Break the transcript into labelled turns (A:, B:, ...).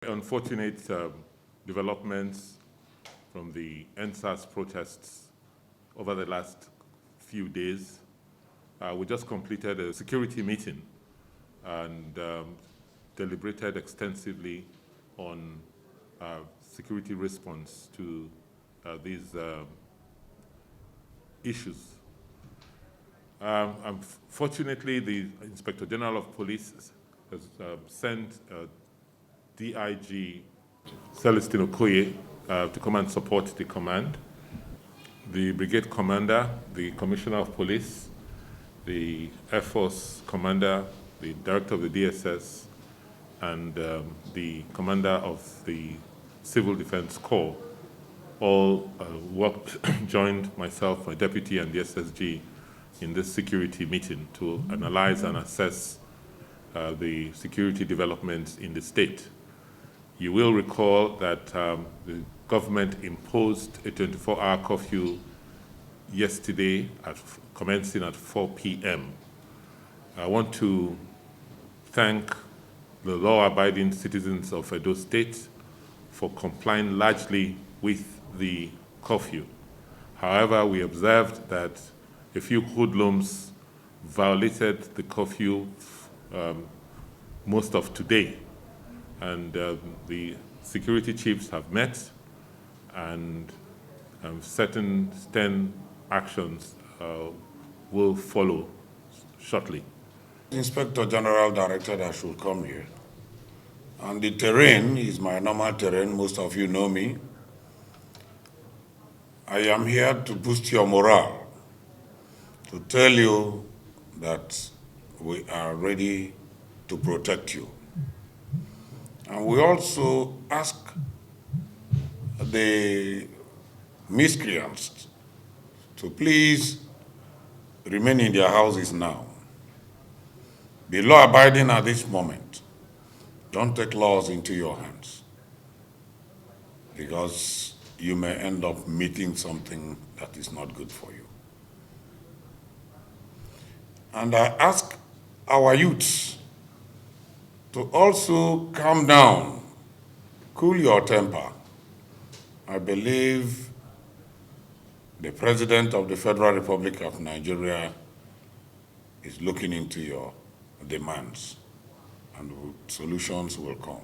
A: Unfortunate developments from the ENDSARS protests over the last few days. We just completed a security meeting and deliberated extensively on security response to these issues. Fortunately, the Inspector General of Police has sent DIG Celestine Okoye to come and support the command. The brigade commander, the commissioner of police, the Air Force commander, the director of the DSS, and the commander of the Civil Defense Corps all joined myself, my deputy, and the SSG in this security meeting to analyze and assess the security developments in the state. You will recall that the government imposed a 24-hour curfew yesterday, commencing at 4 p.m. I want to thank the law-abiding citizens of Edo State for complying largely with the curfew. However, we observed that a few hoodlums violated the curfew most of today. And the security chiefs have met, and certain stern actions will follow shortly.
B: The Inspector General directed I should come here. And the terrain is my normal terrain. Most of you know me. I am here to boost your morale, to tell you that we are ready to protect you. And we also ask the miscreants to please remain in their houses now. Be law-abiding at this moment. Don't take laws into your hands, because you may end up meeting something that is not good for you. And I ask our youths to also calm down, cool your temper. I believe the President of the Federal Republic of Nigeria is looking into your demands, and solutions will come.